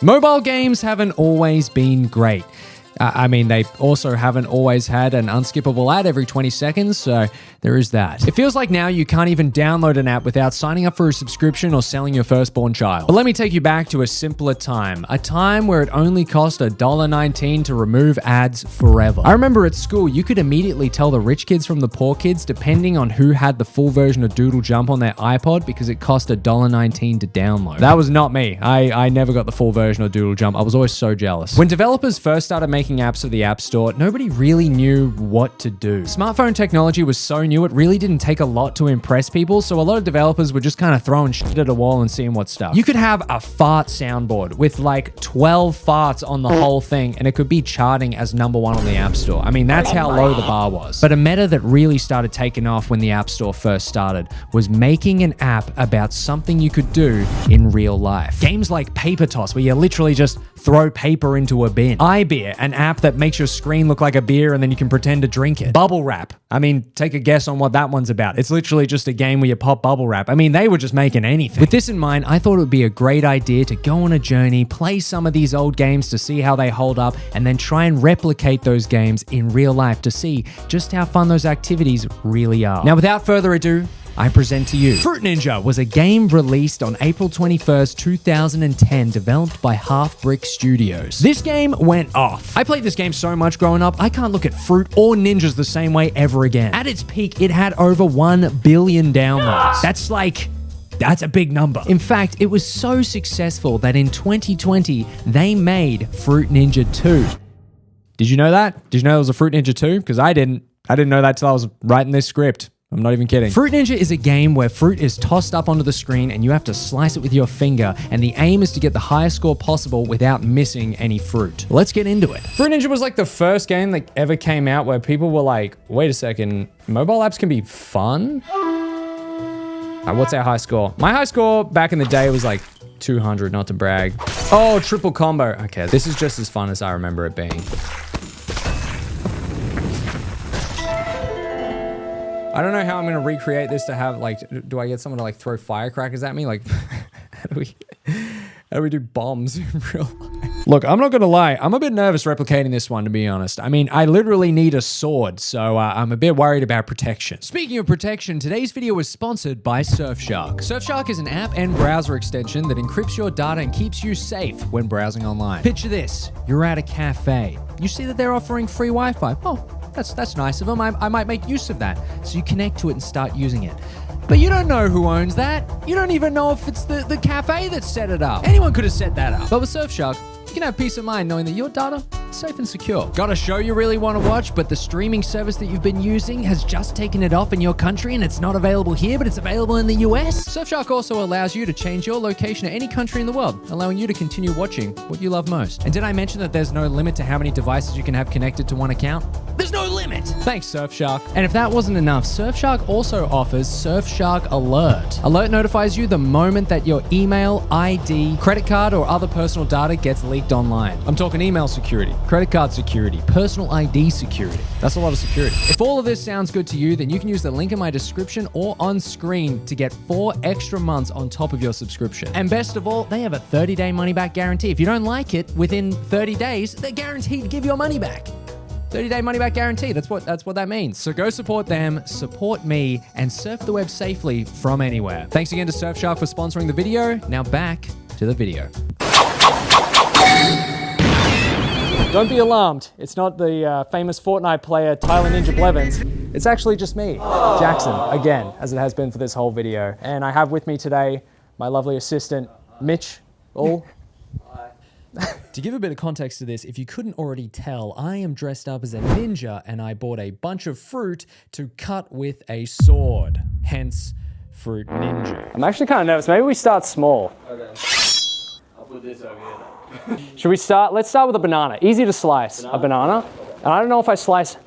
Mobile games haven't always been great. I mean, they also haven't always had an unskippable ad every 20 seconds, so there is that. It feels like now you can't even download an app without signing up for a subscription or selling your firstborn child. But let me take you back to a simpler time. A time where it only cost $1.19 to remove ads forever. I remember at school, you could immediately tell the rich kids from the poor kids depending on who had the full version of Doodle Jump on their iPod because it cost $1.19 to download. That was not me. I never got the full version of Doodle Jump. I was always so jealous. When developers first started making apps for the App Store, nobody really knew what to do. Smartphone technology was so new, it really didn't take a lot to impress people, so a lot of developers were just kind of throwing shit at a wall and seeing what stuck. You could have a fart soundboard with like 12 farts on the whole thing, and it could be charting as #1 on the App Store. I mean, that's how low the bar was. But a meta that really started taking off when the App Store first started was making an app about something you could do in real life. Games like Paper Toss, where you literally just throw paper into a bin. iBeer, an app that makes your screen look like a beer and then you can pretend to drink it. Bubble Wrap. I mean, take a guess on what that one's about. It's literally just a game where you pop bubble wrap. I mean, they were just making anything. With this in mind, I thought it would be a great idea to go on a journey, play some of these old games to see how they hold up, and then try and replicate those games in real life to see just how fun those activities really are. Now, without further ado, I present to you. Fruit Ninja was a game released on April 21st, 2010, developed by Half Brick Studios. This game went off. I played this game so much growing up, I can't look at Fruit or ninjas the same way ever again. At its peak, it had over 1 billion downloads. That's a big number. In fact, it was so successful that in 2020, they made Fruit Ninja 2. Did you know that? Did you know there was a Fruit Ninja 2? Because I didn't. I didn't know that till I was writing this script. I'm not even kidding. Fruit Ninja is a game where fruit is tossed up onto the screen and you have to slice it with your finger, and the aim is to get the highest score possible without missing any fruit. Let's get into it. Fruit Ninja was like the first game that ever came out where people were like, wait a second, mobile apps can be fun? What's our high score? My high score back in the day was like 200, not to brag. Oh, triple combo. Okay, this is just as fun as I remember it being. I don't know how I'm gonna recreate this to have like, do I get someone to like throw firecrackers at me? Like, how do we do bombs in real life? Look, I'm not gonna lie, I'm a bit nervous replicating this one, to be honest. I mean, I literally need a sword, so I'm a bit worried about protection. Speaking of protection, today's video was sponsored by Surfshark. Surfshark is an app and browser extension that encrypts your data and keeps you safe when browsing online. Picture this, you're at a cafe. You see that they're offering free Wi-Fi. Oh, that's nice of them. I might make use of that. So you connect to it and start using it. But you don't know who owns that. You don't even know if it's the cafe that set it up. Anyone could have set that up. But with Surfshark, you can have peace of mind knowing that your data is safe and secure. Got a show you really want to watch, but the streaming service that you've been using has just taken it off in your country and it's not available here, but it's available in the US? Surfshark also allows you to change your location to any country in the world, allowing you to continue watching what you love most. And did I mention that there's no limit to how many devices you can have connected to one account? There's no limit! Thanks, Surfshark. And if that wasn't enough, Surfshark also offers Surfshark Alert. Alert notifies you the moment that your email, ID, credit card, or other personal data gets leaked online. I'm talking email security, credit card security, personal ID security. That's a lot of security. If all of this sounds good to you, then you can use the link in my description or on screen to get 4 extra months on top of your subscription. And best of all, they have a 30-day money-back guarantee. If you don't like it within 30 days, they're guaranteed to give your money back. 30-day money-back guarantee. That's what that means. So go support them, support me, and surf the web safely from anywhere. Thanks again to Surfshark for sponsoring the video. Now back to the video. Don't be alarmed. It's not the famous Fortnite player Tyler Ninja Blevins. It's actually just me, Jackson, again, as it has been for this whole video. And I have with me today my lovely assistant, Mitch. To give a bit of context to this, if you couldn't already tell, I am dressed up as a ninja and I bought a bunch of fruit to cut with a sword. Hence, Fruit Ninja. I'm actually kind of nervous. Maybe we start small. Okay. I'll put this over here. Should we start? Let's start with a banana. Easy to slice, a banana. And I don't know if I slice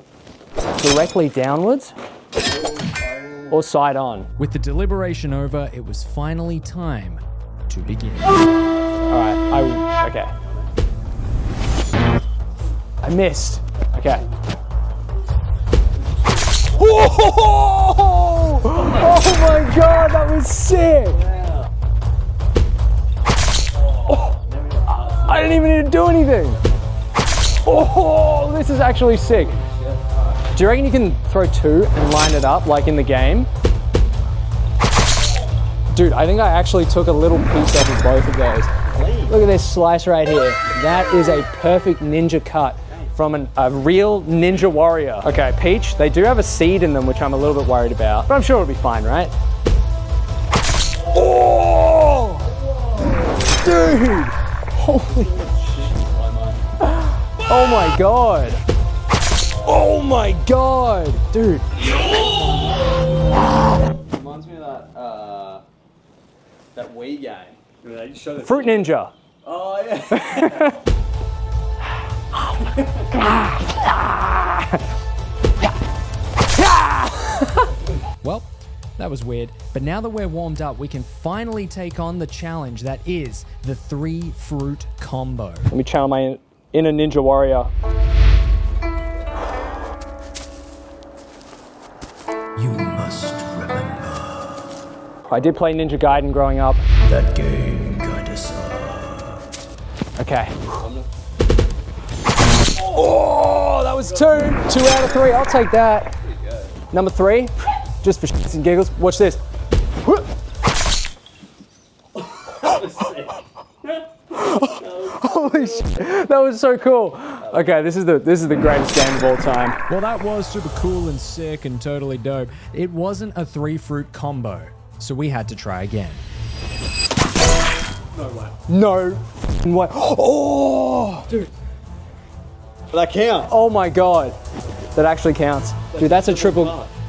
directly downwards or side on. With the deliberation over, it was finally time to begin. All right, okay. I missed. Okay. Oh, oh my God, that was sick. Yeah. Oh. I didn't even need to do anything. Oh, this is actually sick. Do you reckon you can throw 2 and line it up like in the game? Dude, I think I actually took a little piece off of both of those. Look at this slice right here. That is a perfect ninja cut from a real ninja warrior. Okay, peach, they do have a seed in them, which I'm a little bit worried about, but I'm sure it'll be fine, right? Oh! Dude! Holy shit. Oh my God. Oh my God. Dude. Reminds me of that Wii game. Yeah, you showed it. Fruit Ninja. Oh yeah. Well, that was weird. But now that we're warmed up, we can finally take on the challenge that is the 3 fruit combo. Let me channel my inner ninja warrior. You must remember. I did play Ninja Gaiden growing up. That game kinda sucked. Okay. Oh, that was 2. 2 out of 3. I'll take that. Number 3, just for shits and giggles. Watch this. Holy shit, that was so cool. Okay, this is the greatest game of all time. Well, that was super cool and sick and totally dope. It wasn't a 3 fruit combo, so we had to try again. No way. No way. Oh, dude. That counts. Oh my God, that actually counts. Dude, that's a triple.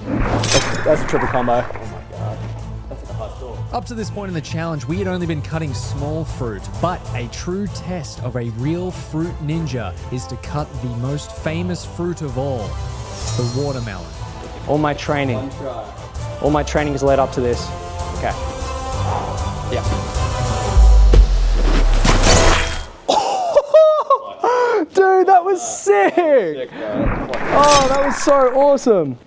That's a triple combo. Oh my God. That's like a high score. Up to this point in the challenge, we had only been cutting small fruit, but a true test of a real fruit ninja is to cut the most famous fruit of all, the watermelon. All my training has led up to this. Okay. Yeah. Dude, that was sick! Oh, that was so awesome.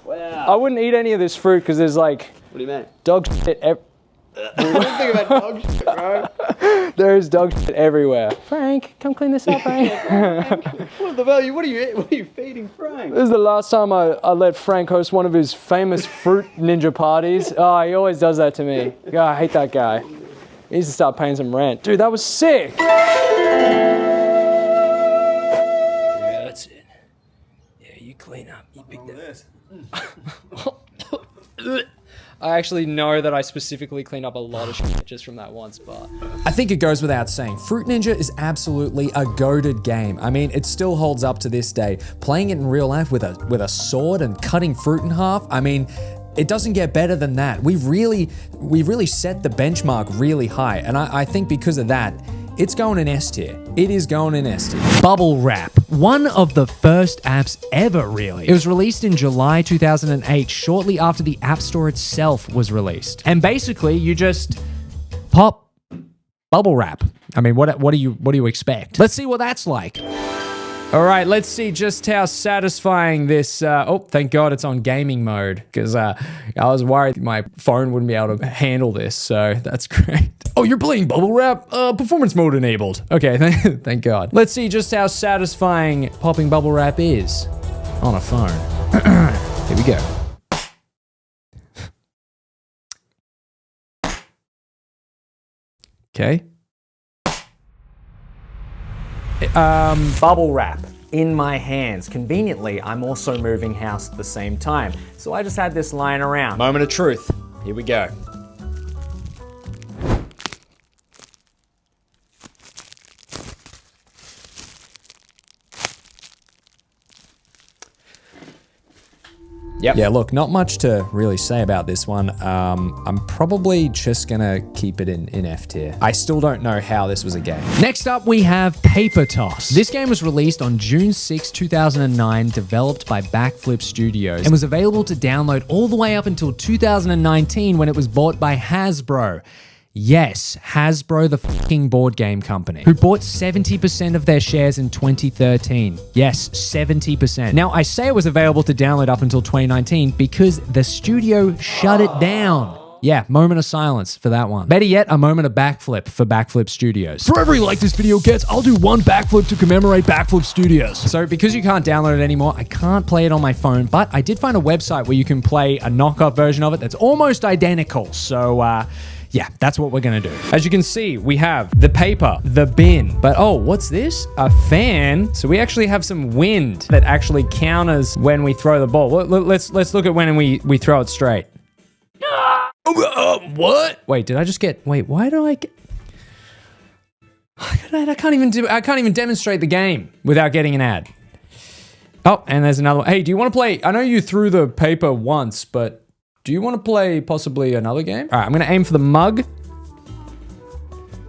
Wow. I wouldn't eat any of this fruit because there's like What do you mean? dog shit. I didn't think about dog shit, bro. There is dog shit everywhere. Frank, come clean this up, Frank. What the hell? What are you feeding Frank? This is the last time I let Frank host one of his famous fruit ninja parties. Oh, he always does that to me. God, I hate that guy. He needs to start paying some rent. Dude, that was sick. Yeah, that's it. Yeah, you clean up. You pick that. I actually know that I specifically cleaned up a lot of shit just from that one spot. I think it goes without saying, Fruit Ninja is absolutely a goated game. I mean, it still holds up to this day. Playing it in real life with a sword and cutting fruit in half, I mean, it doesn't get better than that. We've really set the benchmark really high, and I think because of that, it's going in S tier. It is going in S tier. Bubble Wrap, one of the first apps ever, really. It was released in July 2008, shortly after the App Store itself was released. And basically, you just pop bubble wrap. I mean, what do you expect? Let's see what that's like. All right, let's see just how satisfying this... oh, thank God it's on gaming mode, because I was worried my phone wouldn't be able to handle this, so that's great. Oh, you're playing bubble wrap? Performance mode enabled. Okay, thank God. Let's see just how satisfying popping bubble wrap is on a phone. Here we go. Okay. Bubble wrap in my hands. Conveniently, I'm also moving house at the same time. So I just had this lying around. Moment of truth. Here we go. Yep. Yeah, look, not much to really say about this one. I'm probably just gonna keep it in F tier. I still don't know how this was a game. Next up, we have Paper Toss. This game was released on June 6, 2009, developed by Backflip Studios, and was available to download all the way up until 2019 when it was bought by Hasbro. Yes, Hasbro, the fucking board game company, who bought 70% of their shares in 2013. Yes, 70%. Now, I say it was available to download up until 2019 because the studio shut it down. Yeah, moment of silence for that one. Better yet, a moment of backflip for Backflip Studios. For every like this video gets, I'll do one backflip to commemorate Backflip Studios. So because you can't download it anymore, I can't play it on my phone, but I did find a website where you can play a knockoff version of it that's almost identical. So, yeah, that's what we're gonna do. As you can see, we have the paper, the bin, but oh, what's this? A fan. So we actually have some wind that actually counters when we throw the ball. Let's look at when we throw it straight. What? Wait, did I just get? Wait, why do I get? I can't even demonstrate the game without getting an ad. Oh, and there's another one. Hey, do you want to play? I know you threw the paper once, but do you want to play possibly another game? All right, I'm gonna aim for the mug.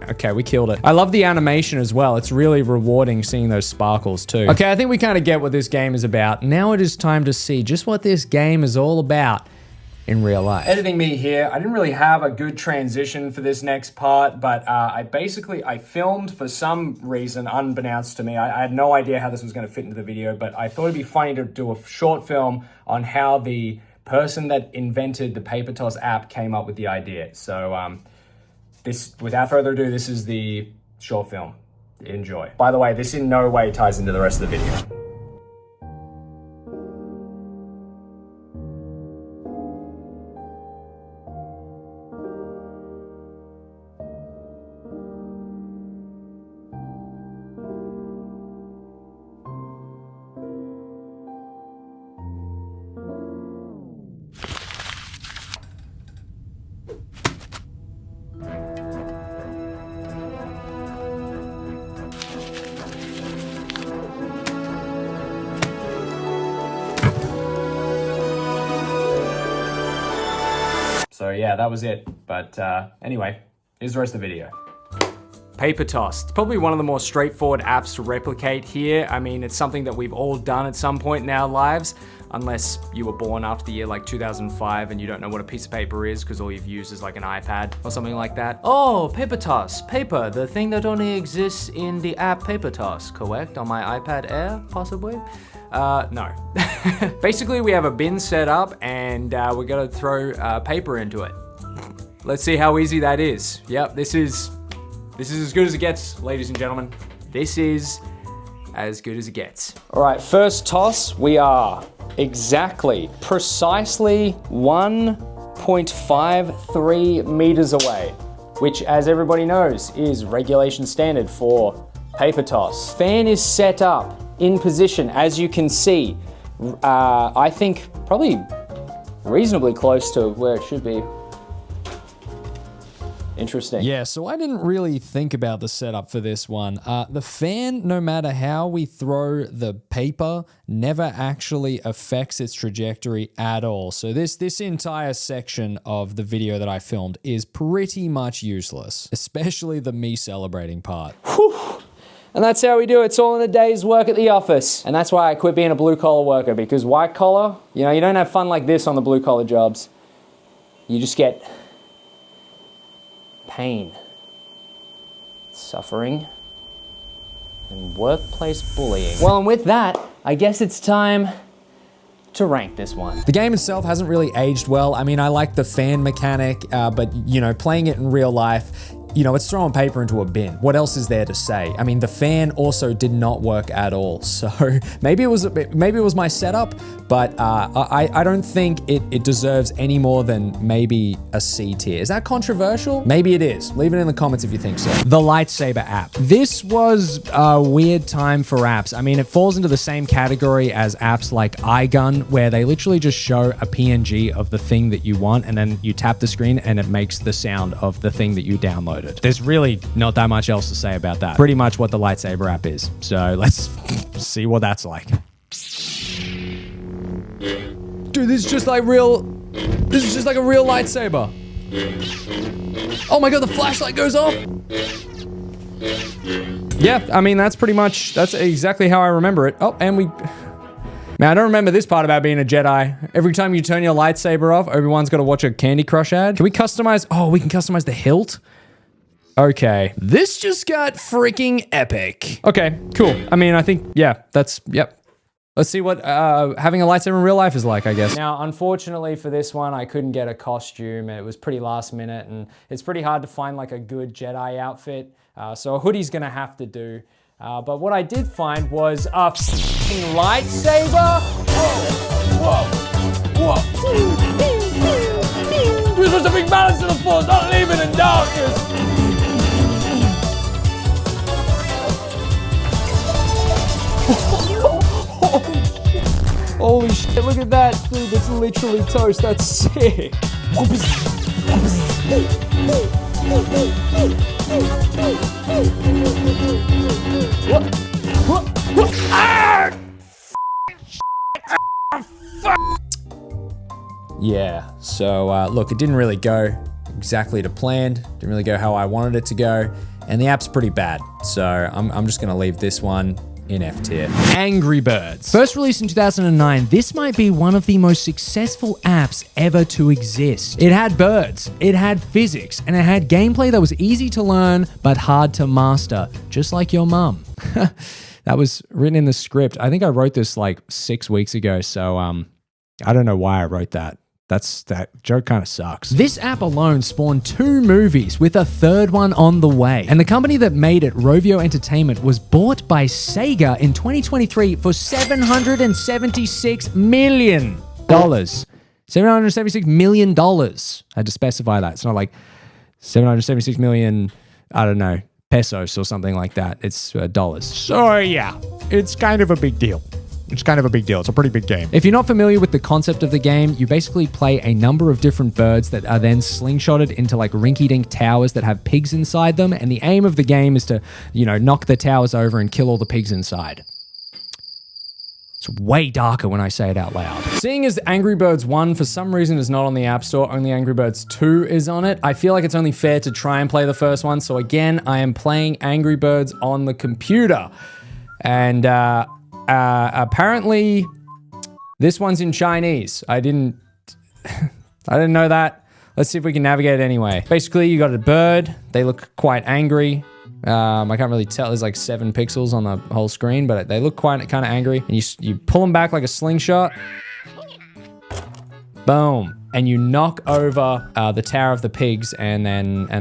Okay, we killed it. I love the animation as well. It's really rewarding seeing those sparkles too. Okay, I think we kind of get what this game is about. Now it is time to see just what this game is all about in real life. Editing me here. I didn't really have a good transition for this next part, but I filmed for some reason, unbeknownst to me. I had no idea how this was going to fit into the video, but I thought it'd be funny to do a short film on how the person that invented the paper toss app came up with the idea. So without further ado, this is the short film. Enjoy. By the way, this in no way ties into the rest of the video. So yeah, that was it. But anyway, here's the rest of the video. Paper toss. It's probably one of the more straightforward apps to replicate here. I mean, it's something that we've all done at some point in our lives, unless you were born after the year like 2005 and you don't know what a piece of paper is because all you've used is like an iPad or something like that. Oh, paper toss. Paper, the thing that only exists in the app Paper Toss, correct? On my iPad Air, possibly? No. Basically, we have a bin set up and we're gonna throw paper into it. Let's see how easy that is. Yep, this is as good as it gets, ladies and gentlemen. This is as good as it gets. All right, first toss, we are precisely 1.53 meters away, which, as everybody knows, is regulation standard for paper toss. Fan is set up in position, as you can see. I think probably reasonably close to where it should be. Interesting. Yeah, so I didn't really think about the setup for this one. The fan, no matter how we throw the paper, never actually affects its trajectory at all. So this entire section of the video that I filmed is pretty much useless, especially the me celebrating part. Whew. And that's how we do it. It's all in a day's work at the office. And that's why I quit being a blue-collar worker, because white-collar, you know, you don't have fun like this on the blue-collar jobs. You just get pain, suffering, and workplace bullying. Well, and with that, I guess it's time to rank this one. The game itself hasn't really aged well. I mean, I like the fan mechanic, but you know, playing it in real life, you know, it's throwing paper into a bin. What else is there to say? I mean, the fan also did not work at all. So maybe it was my setup, but I don't think it deserves any more than maybe a C tier. Is that controversial? Maybe it is. Leave it in the comments if you think so. The lightsaber app. This was a weird time for apps. I mean, it falls into the same category as apps like iGun, where they literally just show a PNG of the thing that you want, and then you tap the screen and it makes the sound of the thing that you downloaded. There's really not that much else to say about that. Pretty much what the lightsaber app is. So let's see what that's like. Dude, this is just like a real lightsaber. Oh my god, the flashlight goes off. Yeah, I mean, that's exactly how I remember it. Oh, and man, I don't remember this part about being a Jedi. Every time you turn your lightsaber off, Obi-Wan's got to watch a Candy Crush ad. Can we customize? Oh, we can customize the hilt. Okay, this just got freaking epic. Okay, cool. I mean, I think, yeah, yep. Let's see what having a lightsaber in real life is like, I guess. Now, unfortunately for this one, I couldn't get a costume. It was pretty last minute, and it's pretty hard to find like a good Jedi outfit. So a hoodie's gonna have to do. But what I did find was a f***ing lightsaber. Whoa, whoa, whoa. We're supposed to bring balance to the force, not leave it in darkness. Holy shit, look at that, dude, that's literally toast, that's sick. Yeah, so look, it didn't really go exactly to plan, didn't really go how I wanted it to go, and the app's pretty bad, so I'm just gonna leave this one in F tier. Angry Birds. First released in 2009, this might be one of the most successful apps ever to exist. It had birds, it had physics, and it had gameplay that was easy to learn but hard to master, just like your mum. That was written in the script. I think I wrote this like 6 weeks ago, so I don't know why I wrote that. That joke kind of sucks. This app alone spawned 2 movies with a 3rd one on the way. And the company that made it, Rovio Entertainment, was bought by Sega in 2023 for $776 million. $776 million. I had to specify that. It's not like 776 million, I don't know, pesos or something like that. It's dollars. So yeah, it's kind of a big deal. It's kind of a big deal. It's a pretty big game. If you're not familiar with the concept of the game, you basically play a number of different birds that are then slingshotted into like rinky-dink towers that have pigs inside them. And the aim of the game is to, knock the towers over and kill all the pigs inside. It's way darker when I say it out loud. Seeing as Angry Birds 1 for some reason is not on the App Store, only Angry Birds 2 is on it, I feel like it's only fair to try and play the first one. So again, I am playing Angry Birds on the computer. And apparently this one's in Chinese. I didn't know that. Let's see if we can navigate it anyway. Basically, you got a bird. They look quite angry. I can't really tell. There's like 7 pixels on the whole screen, but they look quite kind of angry. And you pull them back like a slingshot. Boom. And you knock over the Tower of the Pigs, and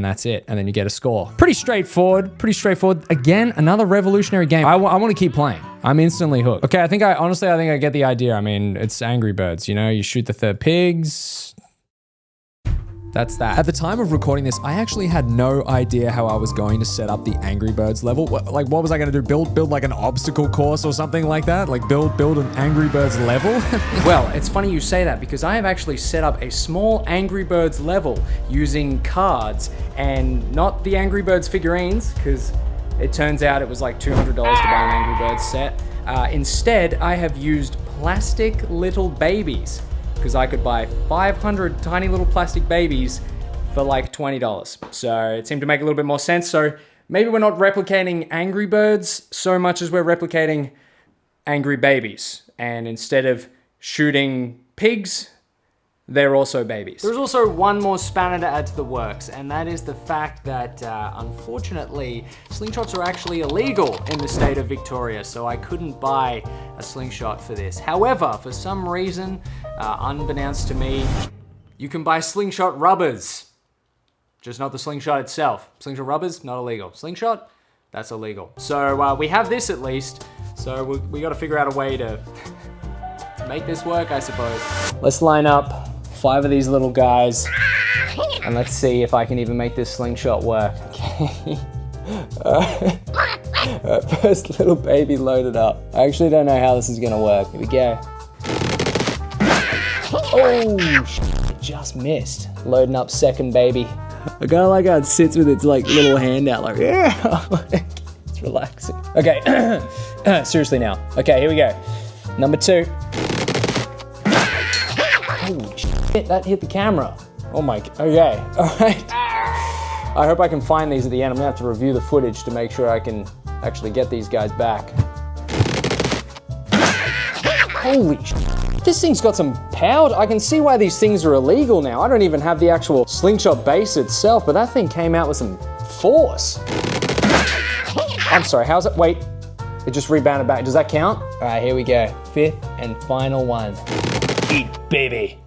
that's it. And then you get a score. Pretty straightforward. Pretty straightforward. Again, another revolutionary game. I want to keep playing. I'm instantly hooked. Okay, I think I get the idea. I mean, it's Angry Birds. You shoot the pigs. That's that. At the time of recording this, I actually had no idea how I was going to set up the Angry Birds level. What was I going to do? Build like an obstacle course or something like that? Like build an Angry Birds level? Well, it's funny you say that because I have actually set up a small Angry Birds level using cards and not the Angry Birds figurines, because it turns out it was like $200 to buy an Angry Birds set. Instead, I have used plastic little babies, because I could buy 500 tiny little plastic babies for like $20. So it seemed to make a little bit more sense. So maybe we're not replicating Angry Birds so much as we're replicating angry babies. And instead of shooting pigs, they're also babies. There's also one more spanner to add to the works, and that is the fact that, unfortunately, slingshots are actually illegal in the state of Victoria, so I couldn't buy a slingshot for this. However, for some reason, unbeknownst to me, you can buy slingshot rubbers, just not the slingshot itself. Slingshot rubbers, not illegal. Slingshot, that's illegal. So we have this at least, so we got to figure out a way to make this work, I suppose. Let's line up 5 of these little guys, and let's see if I can even make this slingshot work. Okay. Alright, first little baby loaded up. I actually don't know how this is gonna work. Here we go. Oh, just missed. Loading up second baby. I kinda like how it sits with its like little hand out, like, yeah. It's relaxing. Okay, seriously now. Okay, here we go. Number 2. Holy shit, that hit the camera. Oh my, okay, all right. I hope I can find these at the end. I'm gonna have to review the footage to make sure I can actually get these guys back. Holy shit, this thing's got some power. I can see why these things are illegal now. I don't even have the actual slingshot base itself, but that thing came out with some force. I'm sorry, how's it, wait. It just rebounded back. Does that count? All right, here we go. 5th and final one. Eat, baby.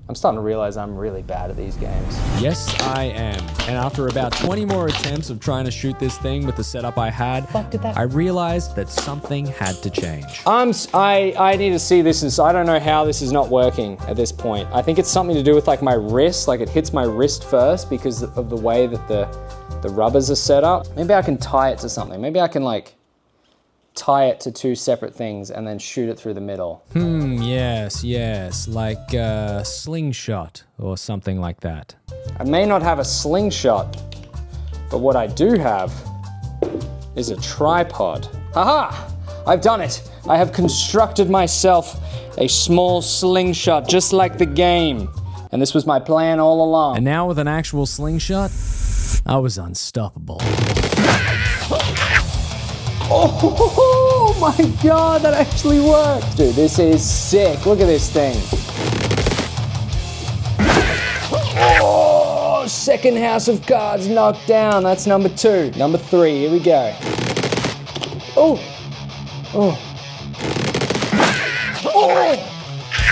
I'm starting to realize I'm really bad at these games. Yes, I am. And after about 20 more attempts of trying to shoot this thing with the setup I had, I realized that something had to change. I need to see this. I don't know how this is not working at this point. I think it's something to do with like my wrist. Like it hits my wrist first because of the way that the rubbers are set up. Maybe I can tie it to something. Maybe I can like tie it to 2 separate things and then shoot it through the middle. Yes, like a slingshot or something like that. I may not have a slingshot, but what I do have is a tripod. Haha! I've done it! I have constructed myself a small slingshot, just like the game. And this was my plan all along. And now with an actual slingshot, I was unstoppable. Oh my god, that actually worked! Dude, this is sick. Look at this thing. Oh, second house of cards knocked down. That's number 2. Number 3, here we go. Oh!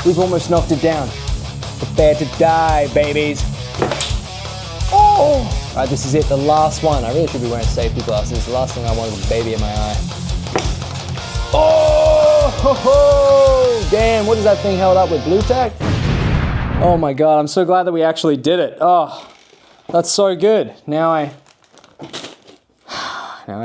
We've almost knocked it down. Prepare to die, babies. Oh! All right, this is it, the last one. I really should be wearing safety glasses. The last thing I want is a baby in my eye. Oh! Ho, ho. Damn, what is that thing held up with? Blue tack? Oh my god, I'm so glad that we actually did it. Oh, that's so good. Now I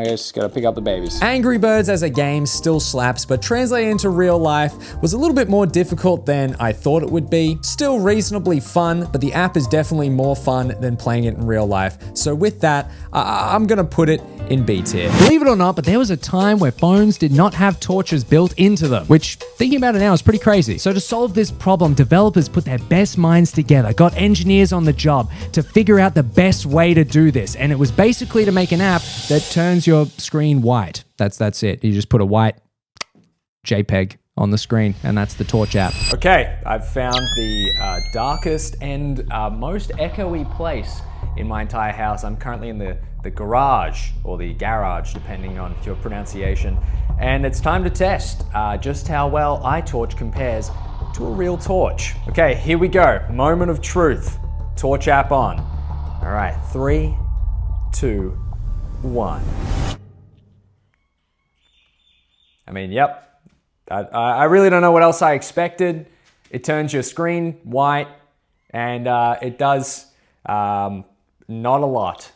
just gotta pick up the babies. Angry Birds as a game still slaps, but translating into real life was a little bit more difficult than I thought it would be. Still reasonably fun, but the app is definitely more fun than playing it in real life. So with that, I'm gonna put it in B tier. Believe it or not, but there was a time where phones did not have torches built into them, which, thinking about it now, is pretty crazy. So to solve this problem, developers put their best minds together, got engineers on the job to figure out the best way to do this. And it was basically to make an app that turns your screen white. That's it. You just put a white JPEG on the screen, and that's the Torch app. Okay, I've found the darkest and most echoey place in my entire house. I'm currently in the garage, or the garage, depending on your pronunciation. And it's time to test just how well iTorch compares to a real torch. Okay, here we go. Moment of truth. Torch app on. All right, 3, 2, 1. I mean, yep. I really don't know what else I expected. It turns your screen white, and it does not a lot.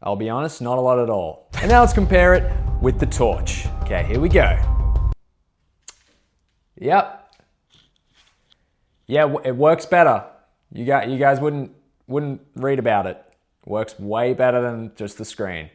I'll be honest, not a lot at all. And now let's compare it with the torch. Okay, here we go. Yep. Yeah, it works better. You guys wouldn't read about it. It works way better than just the screen.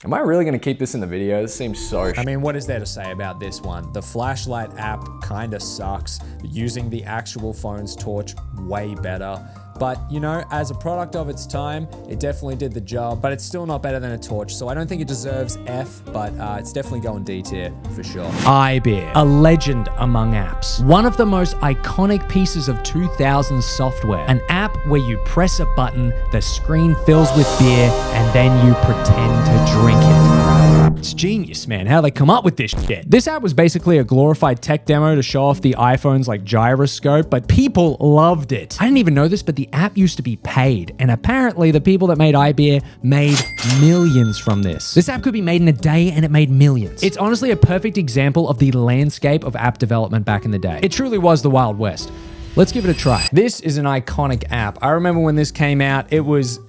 Am I really gonna keep this in the video? This seems so... I mean, what is there to say about this one? The flashlight app kinda sucks. Using the actual phone's torch, way better. But, you know, as a product of its time, it definitely did the job, but it's still not better than a torch, so I don't think it deserves F, but it's definitely going D tier for sure. iBeer, a legend among apps. One of the most iconic pieces of 2000s software. An app where you press a button, the screen fills with beer, and then you pretend to drink it. It's genius, man, how they come up with this shit. This app was basically a glorified tech demo to show off the iPhone's like gyroscope, but people loved it. I didn't even know this, but the app used to be paid, and apparently the people that made iBeer made millions from this. This app could be made in a day, and it made millions. It's honestly a perfect example of the landscape of app development back in the day. It truly was the Wild West. Let's give it a try. This is an iconic app. I remember when this came out, it was,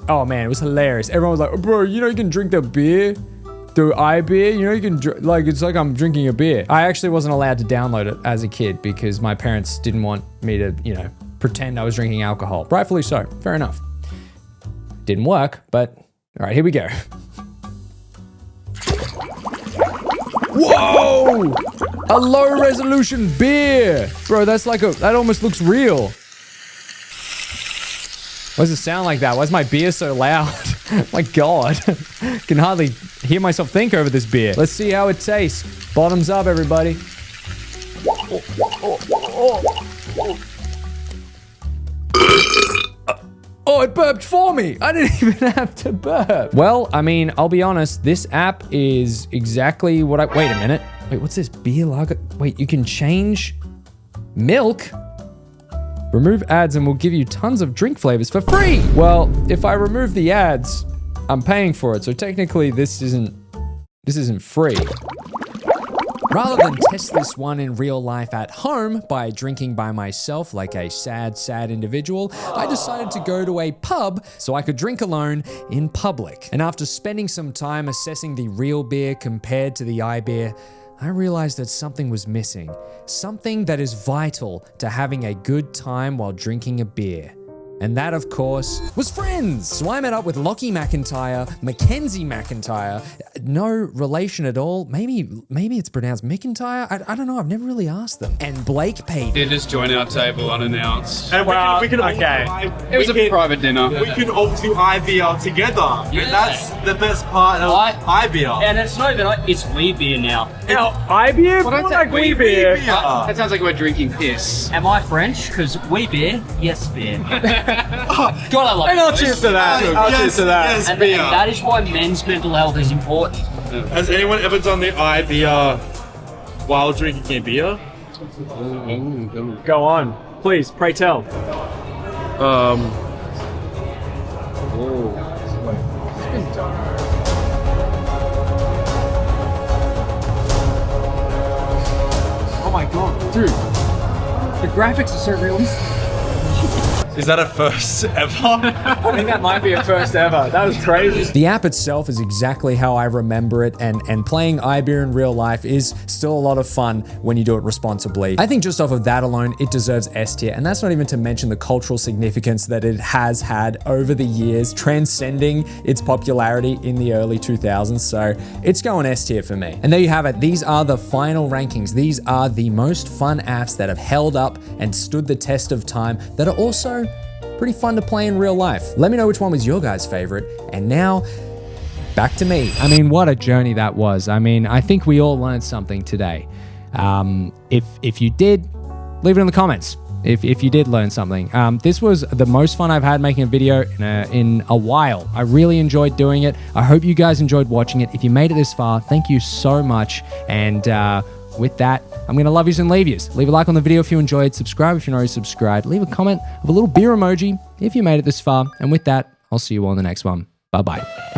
oh man, it was hilarious. Everyone was like, oh, bro, you know you can drink the beer through iBeer, you know you can, like, it's like I'm drinking a beer. I actually wasn't allowed to download it as a kid because my parents didn't want me to, you know, pretend I was drinking alcohol. Rightfully so, fair enough. Didn't work, but all right, here we go. Whoa! A low resolution beer! Bro, that's like that almost looks real. Why does it sound like that? Why is my beer so loud? My God. Can hardly hear myself think over this beer. Let's see how it tastes. Bottoms up, everybody. it burped for me. I didn't even have to burp. Well, I mean, I'll be honest. This app is exactly what I... Wait a minute. Wait, what's this? Beer lager? Wait, you can change milk? Remove ads and we'll give you tons of drink flavors for free. Well, if I remove the ads, I'm paying for it. So technically this isn't free. Rather than test this one in real life at home by drinking by myself like a sad, sad individual, I decided to go to a pub so I could drink alone in public. And after spending some time assessing the real beer compared to the iBeer, I realized that something was missing. Something that is vital to having a good time while drinking a beer. And that, of course, was friends. So I met up with Lockie McIntyre, Mackenzie McIntyre, no relation at all. Maybe it's pronounced McIntyre. I don't know. I've never really asked them. And Blake Payton. They just joined our table unannounced. And we can okay. It was a private dinner. We can all do IBR together. Yeah. And that's the best part of IBR. And it's not even it's we beer now. IBR? Well, that's like we beer. That sounds like we're drinking piss. Am I French? Because we beer, yes beer. God, I love and I'll cheers to that. Cheers to that. Yes, and that is why men's mental health is important. Has anyone ever done the IBR while drinking a beer? Go on. Please, pray tell. Oh my god, dude. The graphics are so realistic. Is that a first ever? I think that might be a first ever. That was crazy. The app itself is exactly how I remember it, and playing iBeer in real life is still a lot of fun when you do it responsibly. I think just off of that alone, it deserves S tier, and that's not even to mention the cultural significance that it has had over the years, transcending its popularity in the early 2000s, so it's going S tier for me. And there you have it. These are the final rankings. These are the most fun apps that have held up and stood the test of time that are also pretty fun to play in real life. Let me know which one was your guys' favorite. And now, back to me. I mean, what a journey that was. I mean, I think we all learned something today. If you did, leave it in the comments. If you did learn something. This was the most fun I've had making a video in a while. I really enjoyed doing it. I hope you guys enjoyed watching it. If you made it this far, thank you so much. And with that, I'm going to love yous and leave yous. Leave a like on the video if you enjoyed. Subscribe if you're not already subscribed. Leave a comment of a little beer emoji if you made it this far. And with that, I'll see you all in the next one. Bye-bye.